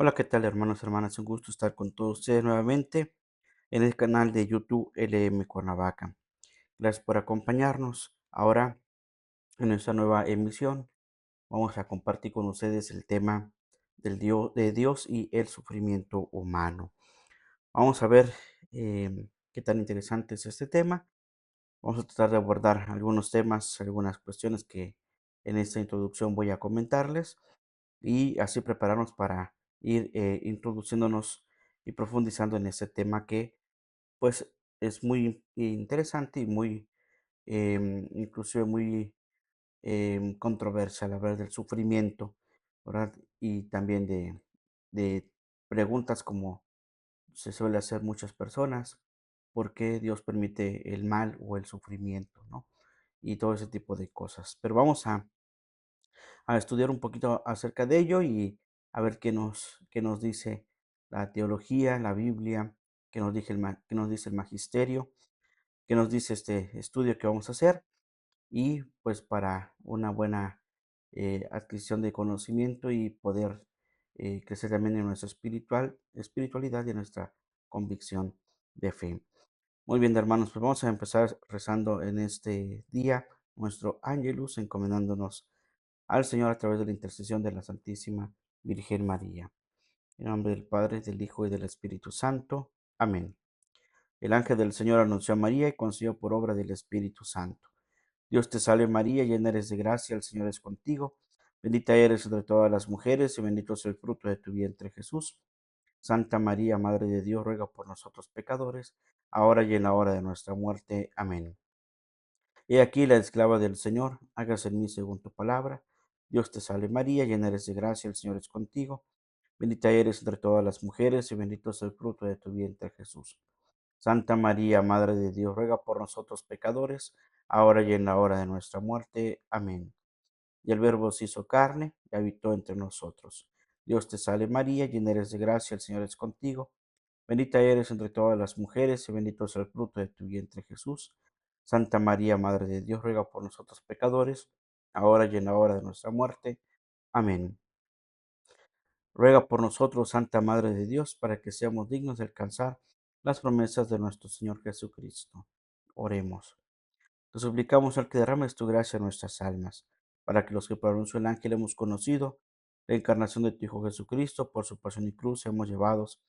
Hola, ¿qué tal hermanos, hermanas? Un gusto estar con todos ustedes nuevamente en el canal de YouTube LM Cuernavaca. Gracias por acompañarnos. Ahora, en esta nueva emisión, vamos a compartir con ustedes el tema de Dios y el sufrimiento humano. Vamos a ver qué tan interesante es este tema. Vamos a tratar de abordar algunos temas, algunas cuestiones que en esta introducción voy a comentarles y así prepararnos para ir introduciéndonos y profundizando en ese tema que pues es muy interesante y muy inclusive muy controversial, hablar del sufrimiento, ¿verdad? Y también de preguntas como se suele hacer muchas personas, ¿por qué Dios permite el mal o el sufrimiento, ¿no? Y todo ese tipo de cosas. Pero vamos a estudiar un poquito acerca de ello y a ver qué nos dice la teología, la Biblia, qué nos dice el magisterio, qué nos dice este estudio que vamos a hacer y pues para una buena adquisición de conocimiento y poder crecer también en nuestra espiritualidad y en nuestra convicción de fe. Muy bien, hermanos, pues vamos a empezar rezando en este día nuestro Ángelus, encomendándonos al Señor a través de la intercesión de la Santísima Virgen María. En nombre del Padre, del Hijo y del Espíritu Santo. Amén. El ángel del Señor anunció a María y concibió por obra del Espíritu Santo. Dios te salve María, llena eres de gracia, el Señor es contigo. Bendita eres entre todas las mujeres y bendito es el fruto de tu vientre Jesús. Santa María, Madre de Dios, ruega por nosotros pecadores, ahora y en la hora de nuestra muerte. Amén. He aquí la esclava del Señor, hágase en mí según tu palabra. Dios te salve María, llena eres de gracia, el Señor es contigo. Bendita eres entre todas las mujeres y bendito es el fruto de tu vientre Jesús. Santa María, Madre de Dios, ruega por nosotros pecadores, ahora y en la hora de nuestra muerte. Amén. Y el Verbo se hizo carne y habitó entre nosotros. Dios te salve María, llena eres de gracia, el Señor es contigo. Bendita eres entre todas las mujeres y bendito es el fruto de tu vientre Jesús. Santa María, Madre de Dios, ruega por nosotros pecadores, ahora y en la hora de nuestra muerte. Amén. Ruega por nosotros, Santa Madre de Dios, para que seamos dignos de alcanzar las promesas de nuestro Señor Jesucristo. Oremos. Te suplicamos al que derrames tu gracia en nuestras almas, para que los que por anuncio del ángel hemos conocido la encarnación de tu Hijo Jesucristo, por su pasión y cruz, seamos llevados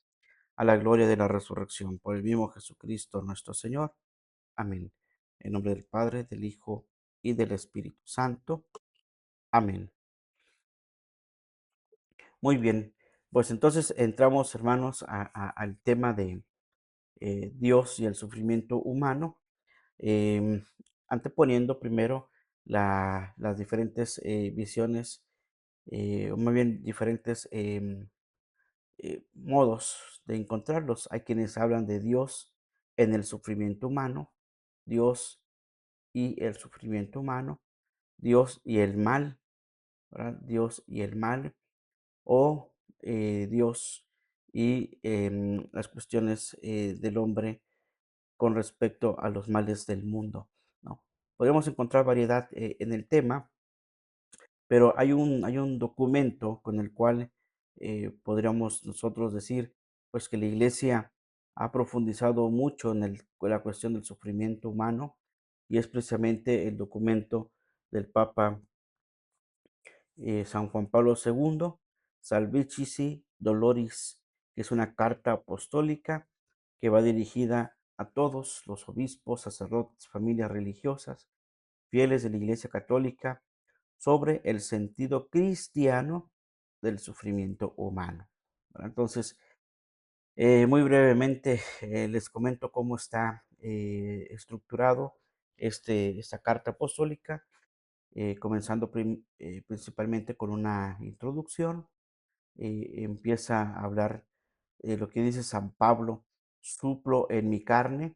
a la gloria de la resurrección. Por el mismo Jesucristo nuestro Señor. Amén. En nombre del Padre, del Hijo y del Espíritu Santo. Amén. Muy bien. Pues entonces entramos, hermanos, al tema de Dios y el sufrimiento humano, em, anteponiendo primero las diferentes visiones, o más bien diferentes modos de encontrarlos. Hay quienes hablan de Dios en el sufrimiento humano, Dios y el sufrimiento humano, Dios y el mal, ¿verdad? Dios y el mal, o Dios y las cuestiones del hombre con respecto a los males del mundo, ¿no? Podemos encontrar variedad en el tema, pero hay un documento con el cual podríamos nosotros decir, pues que la Iglesia ha profundizado mucho en la cuestión del sufrimiento humano y es precisamente el documento del Papa San Juan Pablo II, Salvifici Doloris, que es una carta apostólica que va dirigida a todos los obispos, sacerdotes, familias religiosas, fieles de la Iglesia Católica, sobre el sentido cristiano del sufrimiento humano. ¿Verdad? Entonces, muy brevemente les comento cómo está estructurado esta carta apostólica, comenzando principalmente con una introducción. Empieza a hablar de lo que dice San Pablo: suplo en mi carne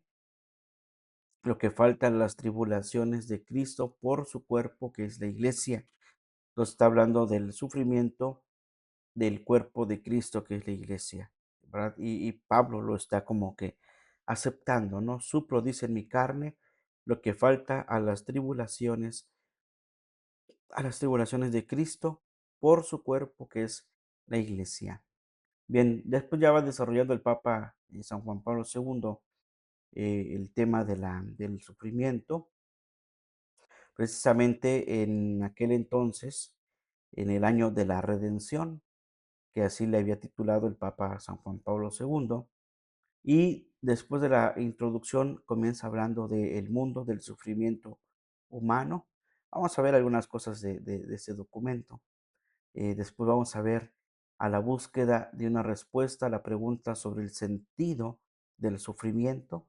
lo que faltan las tribulaciones de Cristo por su cuerpo, que es la iglesia. Nos está hablando del sufrimiento del cuerpo de Cristo, que es la iglesia, ¿verdad? Y Pablo lo está como que aceptando, ¿no? Suplo, dice, en mi carne lo que falta a las tribulaciones de Cristo por su cuerpo, que es la iglesia. Bien, después ya va desarrollando el Papa San Juan Pablo II el tema del sufrimiento, precisamente en aquel entonces, en el año de la redención, que así le había titulado el Papa San Juan Pablo II. Y después de la introducción comienza hablando del mundo del sufrimiento humano. Vamos a ver algunas cosas de ese documento. Después vamos a ver a la búsqueda de una respuesta a la pregunta sobre el sentido del sufrimiento.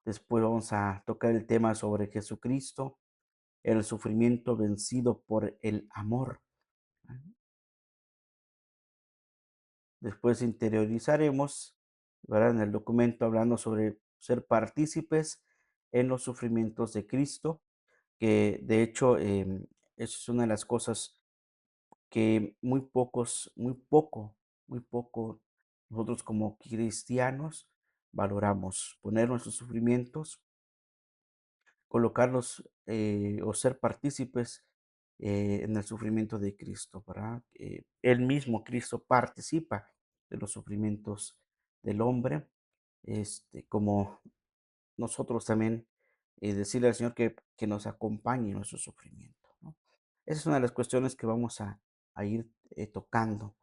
Después vamos a tocar el tema sobre Jesucristo, el sufrimiento vencido por el amor. Después interiorizaremos, ¿verdad? En el documento hablando sobre ser partícipes en los sufrimientos de Cristo, que de hecho eso es una de las cosas que muy poco nosotros como cristianos valoramos, poner nuestros sufrimientos, colocarlos o ser partícipes en el sufrimiento de Cristo, ¿verdad? El mismo Cristo participa de los sufrimientos del hombre, como nosotros también decirle al Señor que nos acompañe en nuestro sufrimiento, ¿no? Esa es una de las cuestiones que vamos a ir tocando.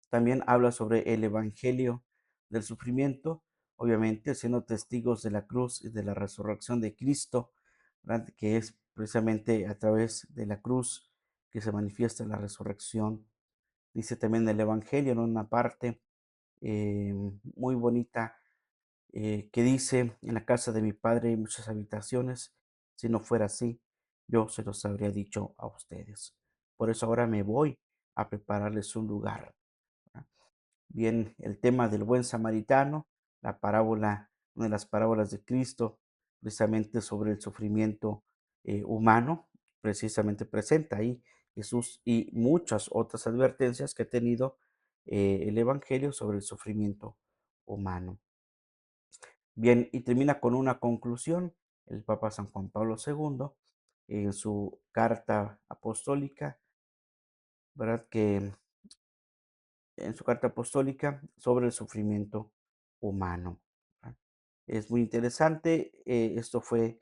También habla sobre el evangelio del sufrimiento, obviamente siendo testigos de la cruz y de la resurrección de Cristo, ¿verdad? Que es precisamente a través de la cruz que se manifiesta la resurrección. Dice también el evangelio en una parte muy bonita que dice, en la casa de mi padre hay muchas habitaciones, si no fuera así, yo se los habría dicho a ustedes. Por eso ahora me voy a prepararles un lugar. Bien, el tema del buen samaritano, la parábola, una de las parábolas de Cristo, precisamente sobre el sufrimiento humano, precisamente presenta ahí Jesús y muchas otras advertencias que ha tenido el Evangelio sobre el sufrimiento humano. Bien, y termina con una conclusión, el Papa San Juan Pablo II, en su carta apostólica, ¿verdad? Que en su carta apostólica sobre el sufrimiento humano. ¿Verdad? Es muy interesante. Esto fue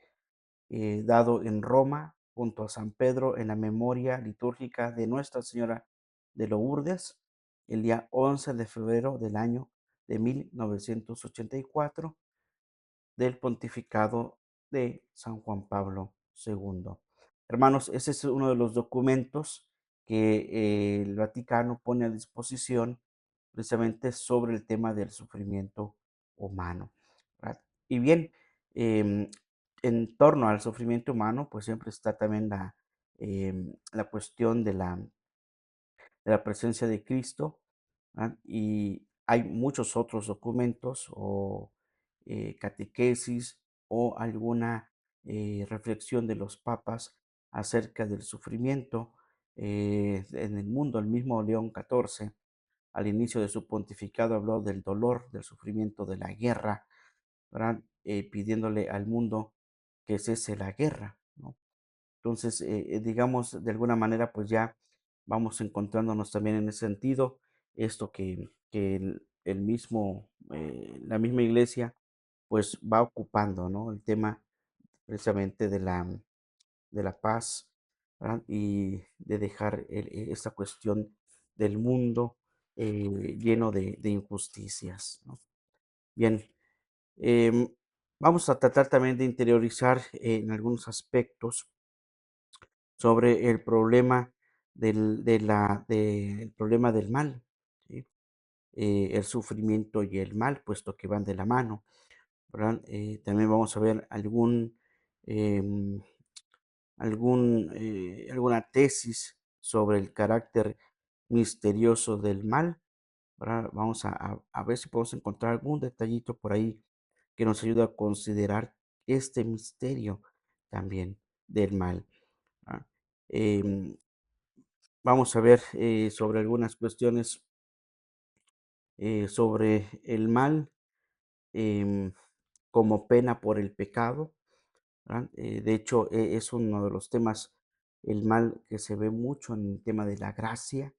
dado en Roma junto a San Pedro en la memoria litúrgica de Nuestra Señora de Lourdes el día 11 de febrero del año de 1984 del pontificado de San Juan Pablo II. Hermanos, ese es uno de los documentos que el Vaticano pone a disposición precisamente sobre el tema del sufrimiento humano, ¿verdad? Y bien, em, en torno al sufrimiento humano, pues siempre está también la cuestión de la presencia de Cristo, ¿verdad? Y hay muchos otros documentos o catequesis o alguna reflexión de los papas acerca del sufrimiento en el mundo. El mismo León XIV, al inicio de su pontificado, habló del dolor, del sufrimiento de la guerra, ¿verdad? Pidiéndole al mundo que cese la guerra, ¿no? Entonces, digamos, de alguna manera, pues ya vamos encontrándonos también en ese sentido, esto que el mismo, la misma iglesia, pues va ocupando, ¿no? El tema precisamente de la paz, ¿verdad? Y de dejar esta cuestión del mundo lleno de injusticias, ¿no? Bien, em, vamos a tratar también de interiorizar en algunos aspectos sobre el problema del problema del mal, ¿sí? El sufrimiento y el mal, puesto que van de la mano, ¿verdad? También vamos a ver em, alguna tesis sobre el carácter misterioso del mal, ¿verdad? Vamos a ver si podemos encontrar algún detallito por ahí que nos ayude a considerar este misterio también del mal, ¿verdad? Em, Vamos a ver sobre algunas cuestiones sobre el mal em, como pena por el pecado, ¿verdad? De hecho, es uno de los temas el mal que se ve mucho en el tema de la gracia,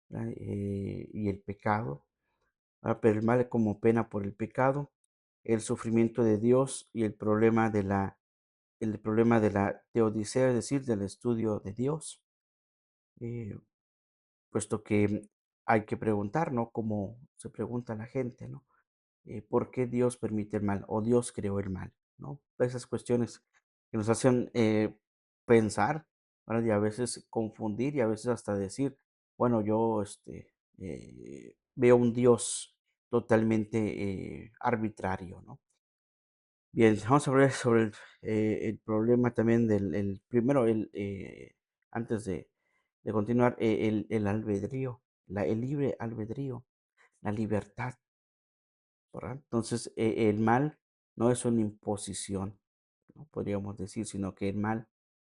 ¿verdad? Y el pecado, pero el mal como pena por el pecado, el sufrimiento de Dios y el problema de la teodicea, es decir, del estudio de Dios, eh, puesto que hay que preguntar, ¿no? Como se pregunta la gente, ¿no? ¿Por qué Dios permite el mal o Dios creó el mal? ¿No? Esas cuestiones que nos hacen pensar, ¿verdad? Y a veces confundir y a veces hasta decir, bueno, yo veo un Dios totalmente arbitrario, ¿no? Bien, vamos a hablar sobre el problema también primero, antes de continuar, el albedrío, el libre albedrío, la libertad, ¿verdad? Entonces, el mal no es una imposición, ¿no? Podríamos decir, sino que el mal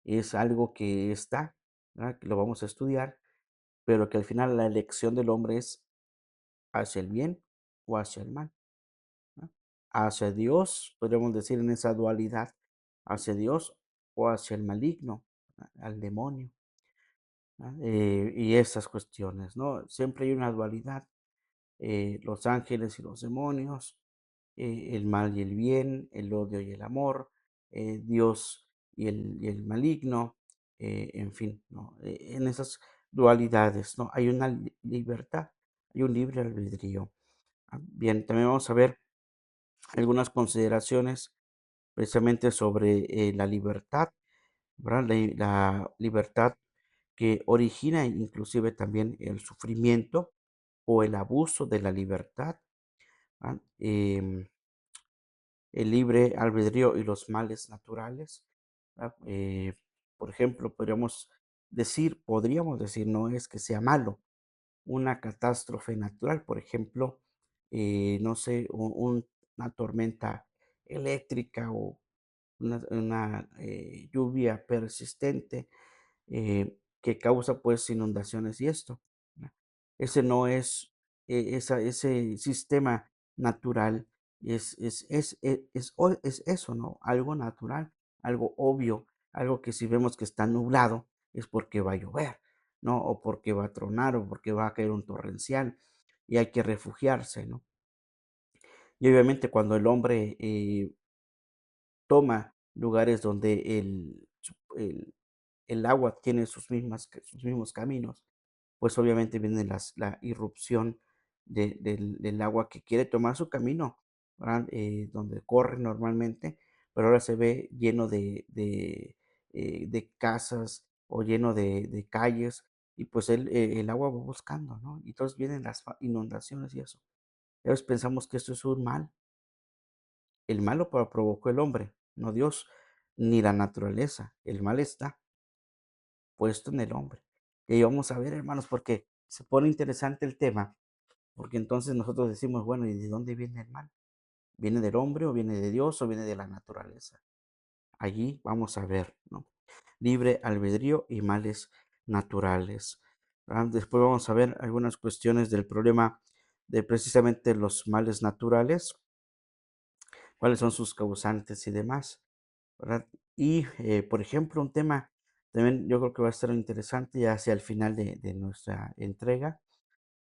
es algo que está, ¿verdad? Que lo vamos a estudiar, pero que al final la elección del hombre es hacia el bien o hacia el mal, ¿no? Hacia Dios, podríamos decir en esa dualidad, hacia Dios o hacia el maligno, al demonio, ¿no? Y esas cuestiones, ¿no? Siempre hay una dualidad, los ángeles y los demonios, el mal y el bien, el odio y el amor, Dios y el maligno, en fin, ¿no? En esas dualidades, ¿no? Hay una libertad, hay un libre albedrío. Bien, también vamos a ver algunas consideraciones precisamente sobre la libertad, ¿verdad? La libertad que origina inclusive también el sufrimiento o el abuso de la libertad, ¿verdad? El libre albedrío y los males naturales, ¿verdad? Por ejemplo, podríamos decir, no es que sea malo, una catástrofe natural, por ejemplo, no sé, una tormenta eléctrica o una lluvia persistente que causa pues inundaciones y esto, ¿verdad? Ese no es, ese sistema natural es eso, ¿no? Algo natural, algo obvio, algo que si vemos que está nublado es porque va a llover, ¿no? O porque va a tronar o porque va a caer un torrencial y hay que refugiarse, ¿no? Y obviamente cuando el hombre toma lugares donde el agua tiene sus mismos caminos, pues obviamente viene la irrupción del agua que quiere tomar su camino, ¿verdad? Donde corre normalmente, pero ahora se ve lleno de casas o lleno de calles, y pues el agua va buscando, ¿no? Y entonces vienen las inundaciones y eso. Entonces pensamos que esto es un mal. El mal lo provocó el hombre, no Dios, ni la naturaleza. El mal está puesto en el hombre. Y ahí vamos a ver, hermanos, porque se pone interesante el tema, porque entonces nosotros decimos, bueno, ¿y de dónde viene el mal? ¿Viene del hombre o viene de Dios o viene de la naturaleza? Allí vamos a ver, ¿no? Libre albedrío y males naturales. Después vamos a ver algunas cuestiones del problema de precisamente los males naturales, cuáles son sus causantes y demás, ¿verdad? Y, por ejemplo, un tema también yo creo que va a estar interesante ya hacia el final de nuestra entrega,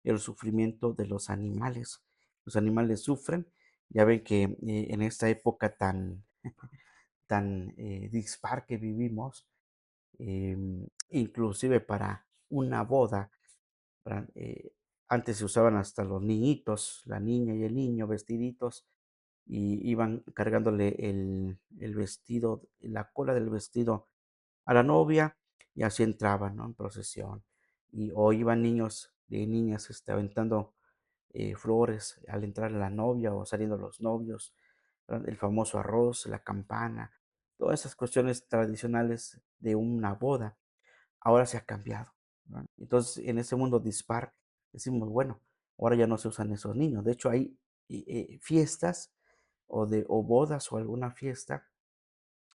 el sufrimiento de los animales. Los animales sufren, ya ven que en esta época tan dispar que vivimos, inclusive para una boda, ¿verdad? Antes se usaban hasta los niñitos, la niña y el niño vestiditos, y iban cargándole el vestido, la cola del vestido a la novia, y así entraban, ¿no? En procesión. O iban niños y niñas aventando flores al entrar la novia o saliendo los novios, ¿verdad? El famoso arroz, la campana, todas esas cuestiones tradicionales de una boda, ahora se ha cambiado, ¿verdad? Entonces, en ese mundo dispar, decimos, bueno, ahora ya no se usan esos niños. De hecho, hay fiestas o bodas o alguna fiesta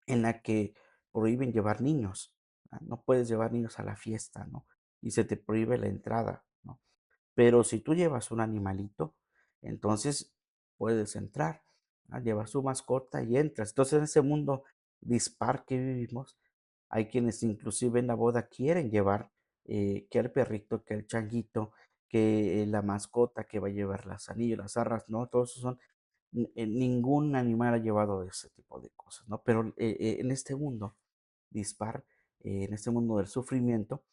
en la que prohíben llevar niños, ¿verdad? No puedes llevar niños a la fiesta, ¿no? Y se te prohíbe la entrada, ¿no? Pero si tú llevas un animalito, entonces puedes entrar, ¿verdad? Llevas tu mascota y entras. Entonces, en ese mundo dispar que vivimos, Hay quienes inclusive en la boda quieren llevar que el perrito, que el changuito, que la mascota que va a llevar las anillas, las arras, ¿no? Todos esos son, ningún animal ha llevado ese tipo de cosas, ¿no? Pero en este mundo dispar, en este mundo del sufrimiento,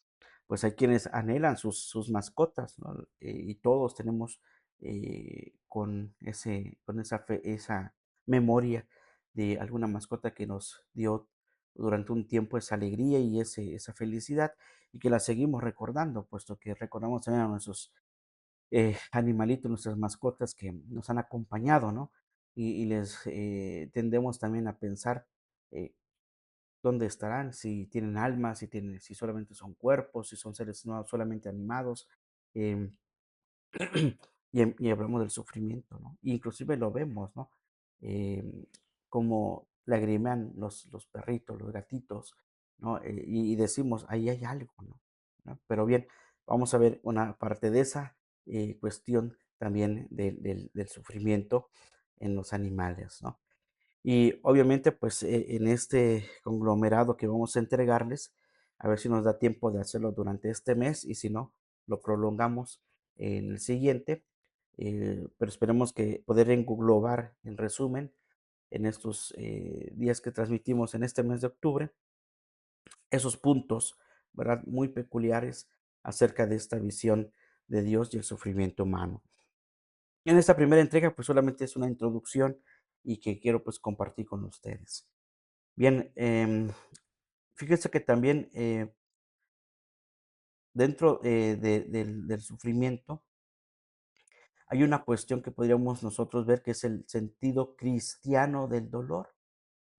pues hay quienes anhelan sus mascotas, ¿no? Y todos tenemos con esa fe, esa memoria de alguna mascota que nos dio durante un tiempo esa alegría y esa felicidad y que la seguimos recordando, puesto que recordamos también a nuestros animalitos, nuestras mascotas que nos han acompañado, ¿no? Y les tendemos también a pensar eh, dónde estarán, si tienen alma, si solamente son cuerpos, si son seres no solamente animados. em, y hablamos del sufrimiento, ¿no? Inclusive lo vemos, ¿no? Em, Como lagrimean los perritos, los gatitos, ¿no? Y decimos, ahí hay algo, ¿no? Pero bien, vamos a ver una parte de esa cuestión también del sufrimiento en los animales, ¿no? Y obviamente, pues, en este conglomerado que vamos a entregarles, a ver si nos da tiempo de hacerlo durante este mes y si no, lo prolongamos en el siguiente. Pero esperemos que poder englobar, en resumen, en estos días que transmitimos en este mes de octubre, esos puntos, ¿verdad? Muy peculiares acerca de esta visión de Dios y el sufrimiento humano. En esta primera entrega, pues solamente es una introducción y que quiero pues compartir con ustedes. Bien, fíjese que también dentro del sufrimiento hay una cuestión que podríamos nosotros ver que es el sentido cristiano del dolor,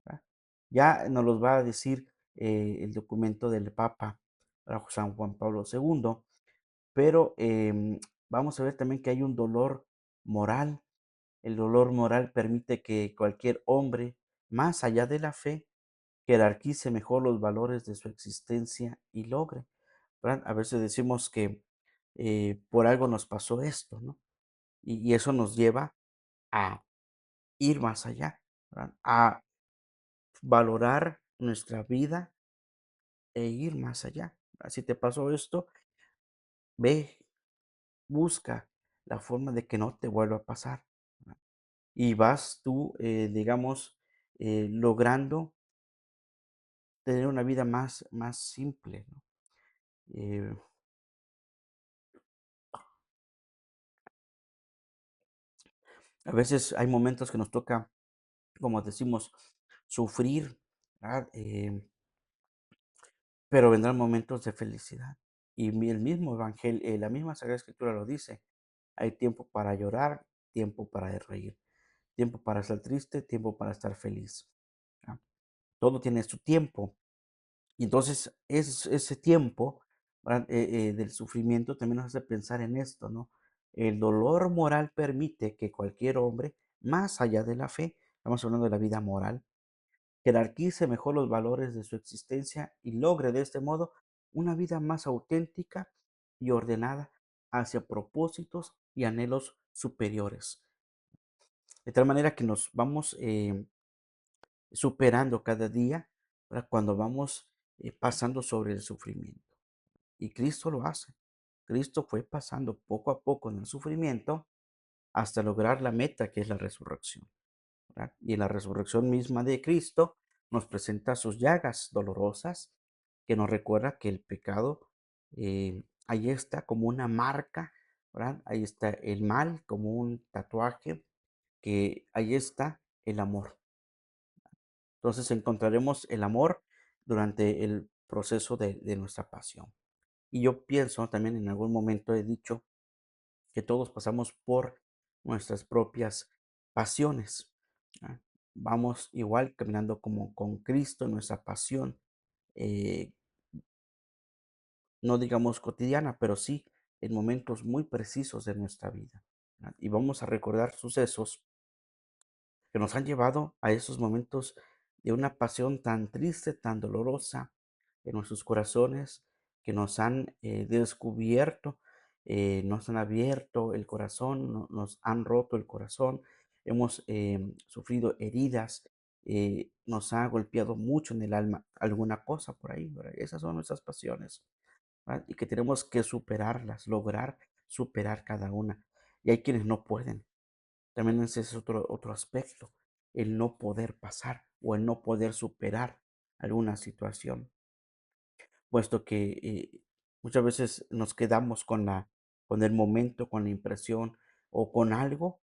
¿verdad? Ya nos los va a decir el documento del Papa, ¿verdad? San Juan Pablo II, pero vamos a ver también que hay un dolor moral. El dolor moral permite que cualquier hombre, más allá de la fe, jerarquice mejor los valores de su existencia y logre, ¿verdad? A veces decimos que por algo nos pasó esto, ¿no? Y eso nos lleva a ir más allá, ¿verdad? A valorar nuestra vida e ir más allá. Si te pasó esto, ve, busca la forma de que no te vuelva a pasar, ¿verdad? Y vas tú, digamos, logrando tener una vida más simple, ¿no? Eh, a veces hay momentos que nos toca, como decimos, sufrir, ¿verdad? Pero vendrán momentos de felicidad. Y el mismo evangelio, la misma Sagrada Escritura lo dice. Hay tiempo para llorar, tiempo para reír, tiempo para estar triste, tiempo para estar feliz. ¿Ah? Todo tiene su tiempo. Y entonces ese tiempo, ¿verdad? Del sufrimiento también nos hace pensar en esto, ¿no? El dolor moral permite que cualquier hombre, más allá de la fe, estamos hablando de la vida moral, jerarquice mejor los valores de su existencia y logre de este modo una vida más auténtica y ordenada hacia propósitos y anhelos superiores. De tal manera que nos vamos superando cada día, ¿verdad? Cuando vamos pasando sobre el sufrimiento. Y Cristo lo hace. Cristo fue pasando poco a poco en el sufrimiento hasta lograr la meta que es la resurrección, ¿verdad? Y en la resurrección misma de Cristo nos presenta sus llagas dolorosas que nos recuerda que el pecado ahí está como una marca, ¿verdad? Ahí está el mal como un tatuaje, que ahí está el amor. Entonces encontraremos el amor durante el proceso de nuestra pasión. Y yo pienso, también en algún momento he dicho que todos pasamos por nuestras propias pasiones. ¿Ah? Vamos igual caminando como con Cristo en nuestra pasión, eh, no digamos cotidiana, pero sí en momentos muy precisos de nuestra vida. ¿Ah? Y vamos a recordar sucesos que nos han llevado a esos momentos de una pasión tan triste, tan dolorosa en nuestros corazones, que nos han descubierto, nos han abierto el corazón, nos han roto el corazón, hemos sufrido heridas nos ha golpeado mucho en el alma alguna cosa por ahí, ¿verdad? Esas son nuestras pasiones, ¿verdad? Y que tenemos que superarlas, lograr superar cada una. Y hay quienes no pueden. También ese es otro aspecto, el no poder pasar o el no poder superar alguna situación, puesto que muchas veces nos quedamos con el momento, con la impresión o con algo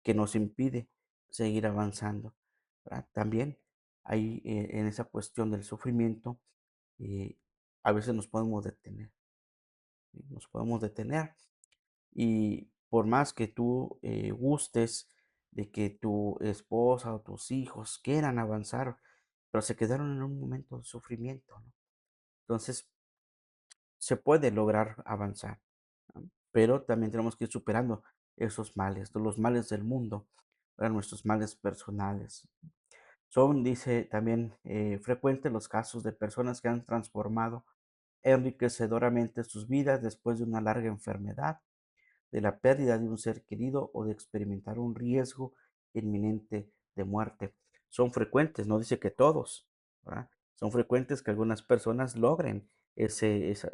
que nos impide seguir avanzando, ¿verdad? También hay en esa cuestión del sufrimiento, eh, a veces nos podemos detener, ¿sí? Nos podemos detener y por más que tú gustes de que tu esposa o tus hijos quieran avanzar, pero se quedaron en un momento de sufrimiento, ¿no? Entonces, se puede lograr avanzar, ¿no? Pero también tenemos que ir superando esos males, los males del mundo, ¿verdad? Nuestros males personales. Son, dice también, frecuentes los casos de personas que han transformado enriquecedoramente sus vidas después de una larga enfermedad, de la pérdida de un ser querido o de experimentar un riesgo inminente de muerte. Son frecuentes, no dice que todos, ¿verdad? Son frecuentes que algunas personas logren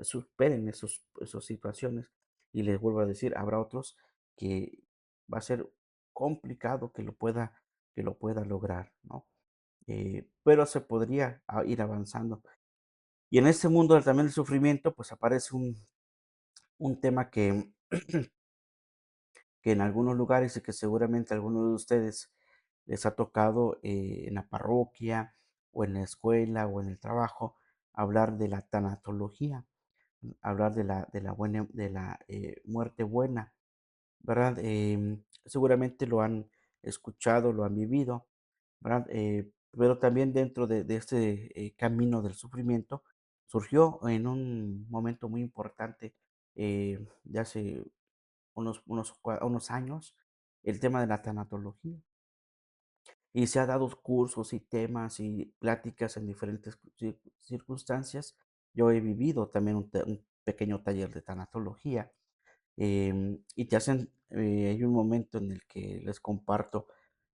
superen esas situaciones. Y les vuelvo a decir, habrá otros que va a ser complicado que lo pueda lograr, ¿no? Pero se podría ir avanzando. Y en este mundo también del sufrimiento, pues aparece un tema que en algunos lugares y que seguramente a algunos de ustedes les ha tocado en la parroquia o en la escuela o en el trabajo hablar de la tanatología, hablar de la buena, de la muerte buena, ¿verdad? Seguramente lo han escuchado, lo han vivido, ¿verdad? Pero también dentro de este camino del sufrimiento surgió en un momento muy importante de hace unos años el tema de la tanatología. Y se ha dado cursos y temas y pláticas en diferentes circunstancias. Yo he vivido también un pequeño taller de tanatología y te hacen, hay un momento en el que les comparto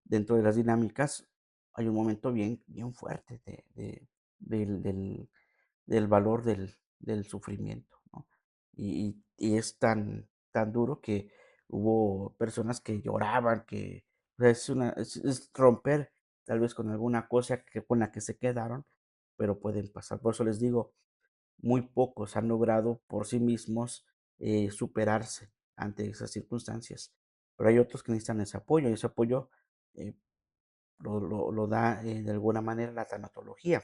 dentro de las dinámicas, hay un momento bien fuerte del, del valor del sufrimiento, ¿no? Y es tan duro que hubo personas que lloraban, que o sea, es romper tal vez con alguna cosa con la que se quedaron, pero pueden pasar. Por eso les digo, muy pocos han logrado por sí mismos superarse ante esas circunstancias, pero hay otros que necesitan y ese apoyo eh, lo da de alguna manera la tanatología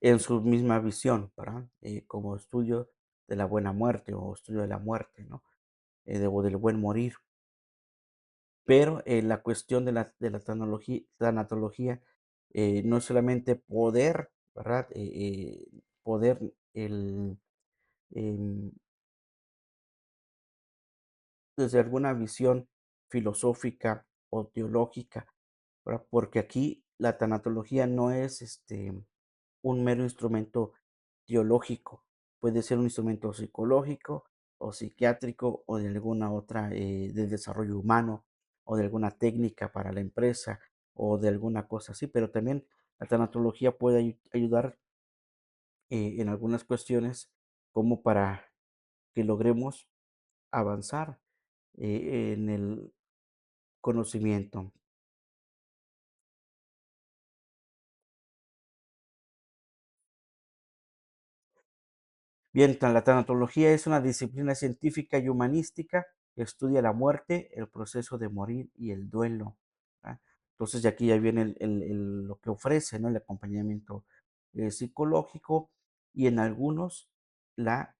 en su misma visión, ¿verdad? Como estudio de la buena muerte o estudio de la muerte, ¿no? O del buen morir. Pero la cuestión de la tanatología no es solamente poder, ¿verdad? Poder el, em, desde alguna visión filosófica o teológica, ¿verdad? Porque aquí la tanatología no es un mero instrumento teológico, puede ser un instrumento psicológico o psiquiátrico o de alguna otra de desarrollo humano o de alguna técnica para la empresa o de alguna cosa así, pero también la tanatología puede ayudar en algunas cuestiones como para que logremos avanzar en el conocimiento. Bien, la tanatología es una disciplina científica y humanística que estudia la muerte, el proceso de morir y el duelo. ¿Va? Entonces, de aquí ya viene lo que ofrece, ¿no? El acompañamiento psicológico y en algunos la,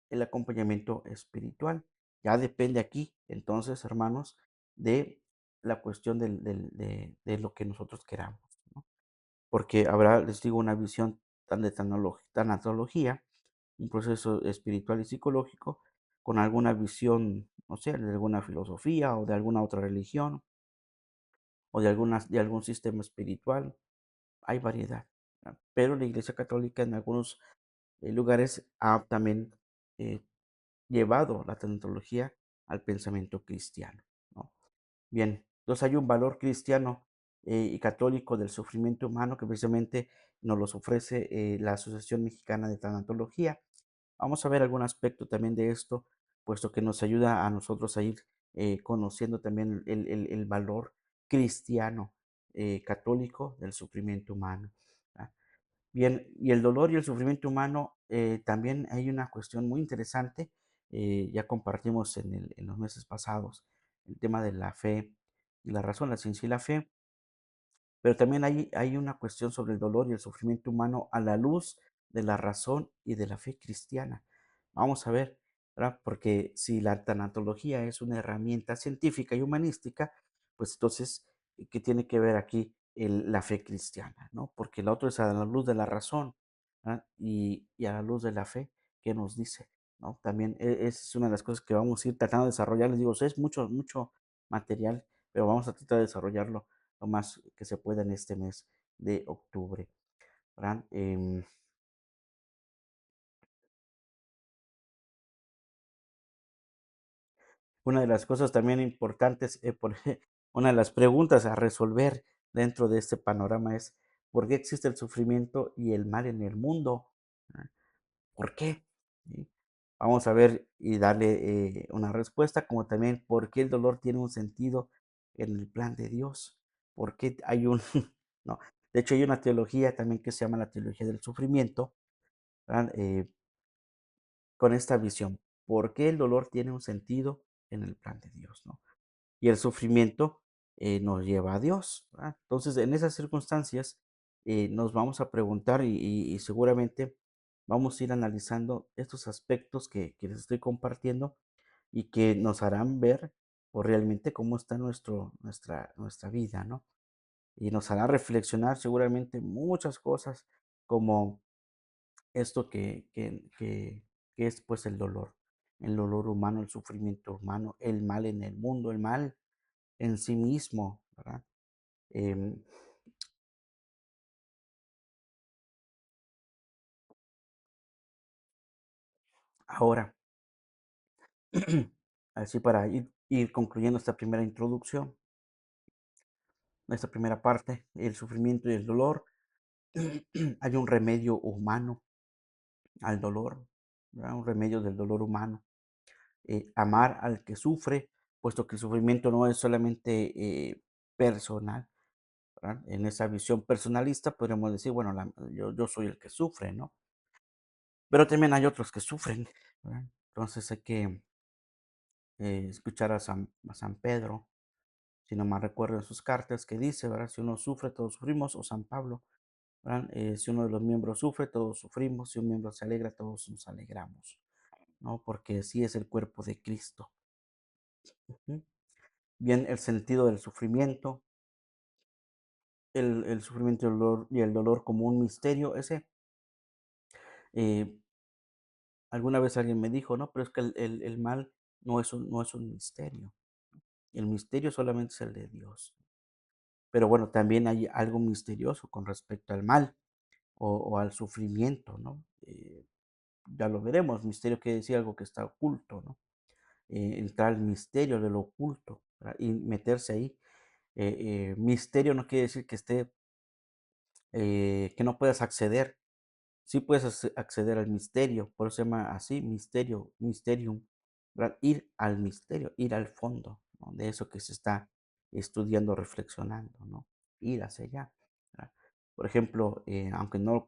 el acompañamiento espiritual. Ya depende aquí, entonces, hermanos, de la cuestión de lo que nosotros queramos, ¿no? Porque habrá, les digo, una visión de tanatología, un proceso espiritual y psicológico, con alguna visión, no sé, de alguna filosofía o de alguna otra religión o de algún sistema espiritual. Hay variedad, ¿verdad? Pero la Iglesia Católica en algunos lugares ha también eh, llevado la tanatología al pensamiento cristiano, ¿no? Bien, entonces hay un valor cristiano y católico del sufrimiento humano, que precisamente nos los ofrece la Asociación Mexicana de Tanatología. Vamos a ver algún aspecto también de esto, puesto que nos ayuda a nosotros a ir conociendo también el valor cristiano católico del sufrimiento humano. ¿Va? Bien, y el dolor y el sufrimiento humano, también hay una cuestión muy interesante, ya compartimos en los meses pasados el tema de la fe y la razón, la ciencia y la fe, pero también hay una cuestión sobre el dolor y el sufrimiento humano a la luz de la razón y de la fe cristiana. Vamos a ver, ¿verdad? Porque si la tanatología es una herramienta científica y humanística, pues entonces, ¿qué tiene que ver aquí la fe cristiana, ¿no? Porque la otra es a la luz de la razón, ¿verdad? Y a la luz de la fe, ¿qué nos dice? ¿No? También esa es una de las cosas que vamos a ir tratando de desarrollar. Les digo, es mucho, mucho material, pero vamos a tratar de desarrollarlo lo más que se pueda en este mes de octubre, ¿verdad? Una de las cosas también importantes, una de las preguntas a resolver dentro de este panorama es, ¿por qué existe el sufrimiento y el mal en el mundo? ¿Ah? ¿Por qué? ¿Sí? Vamos a ver y darle una respuesta, como también por qué el dolor tiene un sentido en el plan de Dios, por qué hay un, no, de hecho hay una teología también que se llama la teología del sufrimiento, ¿verdad? Con esta visión. ¿Por qué el dolor tiene un sentido en el plan de Dios, no? Y el sufrimiento nos lleva a Dios, ¿verdad? Entonces, en esas circunstancias, nos vamos a preguntar y seguramente vamos a ir analizando estos aspectos que les estoy compartiendo y que nos harán ver pues, realmente cómo está nuestra vida, ¿no? Y nos hará reflexionar seguramente muchas cosas como esto que es pues el dolor humano, el sufrimiento humano, el mal en el mundo, el mal en sí mismo, ¿verdad? Em, ahora, así para ir concluyendo esta primera introducción, esta primera parte, el sufrimiento y el dolor, hay un remedio humano al dolor, ¿verdad? Un remedio del dolor humano. Amar al que sufre, puesto que el sufrimiento no es solamente personal, ¿verdad? En esa visión personalista podríamos decir, bueno, yo soy el que sufre, ¿no? Pero también hay otros que sufren, ¿verdad? Entonces hay que escuchar a San Pedro, si no mal recuerdo en sus cartas, que dice, ¿verdad? Si uno sufre, todos sufrimos, o San Pablo, ¿verdad? Si uno de los miembros sufre, todos sufrimos, si un miembro se alegra, todos nos alegramos, ¿no? Porque así es el cuerpo de Cristo. Ujú. Bien, el sentido del sufrimiento, el sufrimiento y el dolor como un misterio, eh, alguna vez alguien me dijo, no, pero es que el mal no es un misterio. El misterio solamente es el de Dios. Pero bueno, también hay algo misterioso con respecto al mal o al sufrimiento, ¿no? Ya lo veremos, misterio quiere decir algo que está oculto, ¿no? Entrar al misterio de lo oculto, ¿verdad? Y meterse ahí. Misterio no quiere decir que no puedas acceder. Sí puedes acceder al misterio, por eso se llama así, misterio, mysterium, ¿verdad? Ir al misterio, ir al fondo, ¿no? De eso que se está estudiando, reflexionando, ¿no? Ir hacia allá, ¿verdad? Por ejemplo, aunque no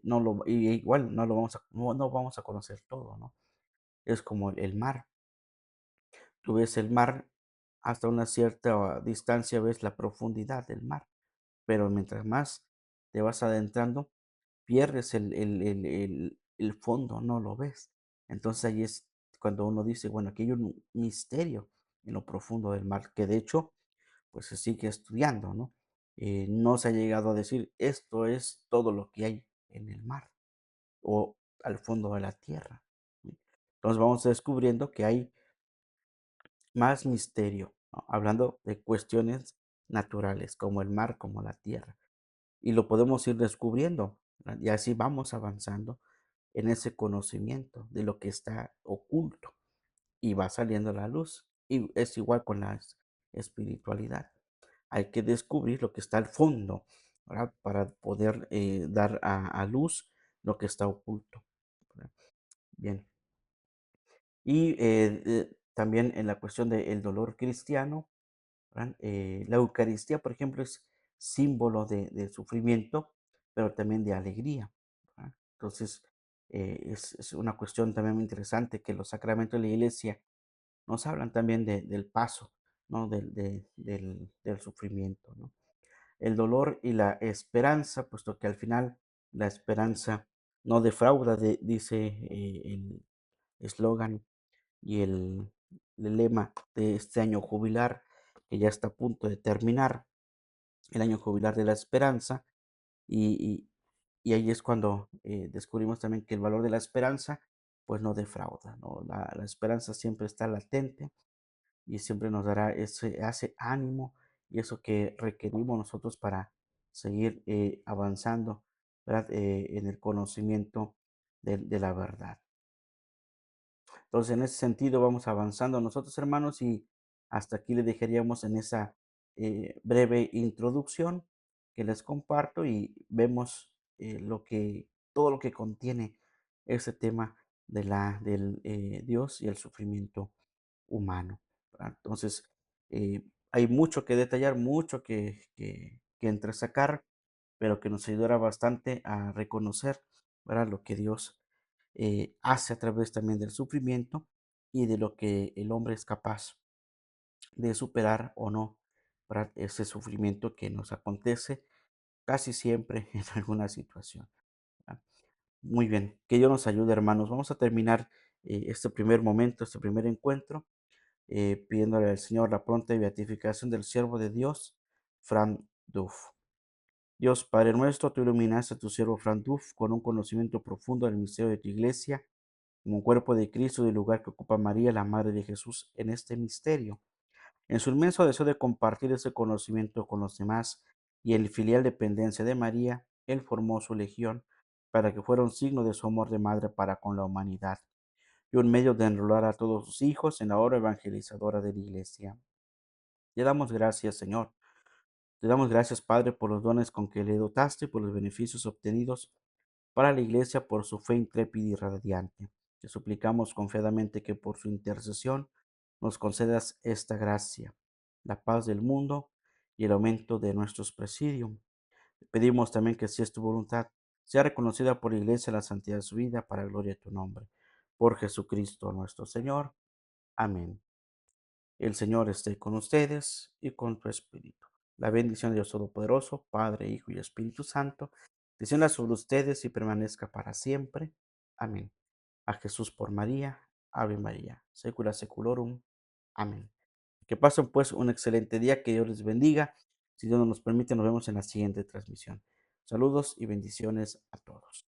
lo, igual no vamos a conocer todo, ¿no? Es como el mar. Tú ves el mar hasta una cierta distancia, ves la profundidad del mar, pero mientras más te vas adentrando, pierdes el fondo, no lo ves. Entonces ahí es cuando uno dice, bueno, aquí hay un misterio en lo profundo del mar, que de hecho, pues se sigue estudiando, ¿no? No se ha llegado a decir, esto es todo lo que hay en el mar o al fondo de la tierra. ¿Sí? Entonces vamos descubriendo que hay más misterio, ¿no? Hablando de cuestiones naturales, como el mar, como la tierra. Y lo podemos ir descubriendo, ¿verdad? Y así vamos avanzando en ese conocimiento de lo que está oculto y va saliendo a la luz. Y es igual con la espiritualidad. hay que descubrir lo que está al fondo, ¿verdad? Para poder dar a luz lo que está oculto, ¿verdad? Bien. Y también en la cuestión del dolor cristiano, ¿verdad? La Eucaristía, por ejemplo, es símbolo de sufrimiento, pero también de alegría, ¿verdad? Entonces, es una cuestión también muy interesante que los sacramentos de la iglesia nos hablan también del paso, ¿no? Del sufrimiento, ¿no? El dolor y la esperanza, puesto que al final la esperanza no defrauda, dice el eslogan y el lema de este año jubilar, que ya está a punto de terminar, el año jubilar de la esperanza, y, y ahí es cuando descubrimos también que el valor de la esperanza, pues no defrauda, ¿no? La esperanza siempre está latente y siempre nos dará ese ánimo y eso que requerimos nosotros para seguir avanzando, ¿verdad? En el conocimiento de la verdad. Entonces, en ese sentido, vamos avanzando nosotros, hermanos, y hasta aquí le dejaríamos en esa breve introducción que les comparto y vemos todo lo que contiene ese tema del Dios y el sufrimiento humano, ¿verdad? Entonces, hay mucho que detallar, mucho que entresacar, pero que nos ayudará bastante a reconocer, ¿verdad? Lo que Dios hace a través también del sufrimiento y de lo que el hombre es capaz de superar o no, ¿verdad? Ese sufrimiento que nos acontece casi siempre en alguna situación, ¿verdad? Muy bien, que Dios nos ayude, hermanos. Vamos a terminar este primer momento, este primer encuentro, pidiéndole al Señor la pronta beatificación del siervo de Dios, Fran Duf. Dios Padre nuestro, tú iluminaste a tu siervo Fran Duf con un conocimiento profundo del misterio de tu iglesia, como cuerpo de Cristo y el lugar que ocupa María, la Madre de Jesús, en este misterio. En su inmenso deseo de compartir ese conocimiento con los demás y en filial dependencia de María, él formó su legión para que fuera un signo de su amor de madre para con la humanidad y un medio de enrolar a todos sus hijos en la obra evangelizadora de la Iglesia. Te damos gracias, Señor. Te damos gracias, Padre, por los dones con que le dotaste, por los beneficios obtenidos para la Iglesia por su fe intrépida y radiante. Te suplicamos confiadamente que por su intercesión nos concedas esta gracia, la paz del mundo y el aumento de nuestros presidium. Pedimos también que si es tu voluntad, sea reconocida por la Iglesia la santidad de su vida para gloria de tu nombre. Por Jesucristo nuestro Señor. Amén. El Señor esté con ustedes y con tu espíritu. La bendición de Dios Todopoderoso, Padre, Hijo y Espíritu Santo, descienda sobre ustedes y permanezca para siempre. Amén. A Jesús por María, Ave María, secula seculorum. Amén. Que pasen pues un excelente día, que Dios les bendiga. Si Dios nos permite, nos vemos en la siguiente transmisión. Saludos y bendiciones a todos.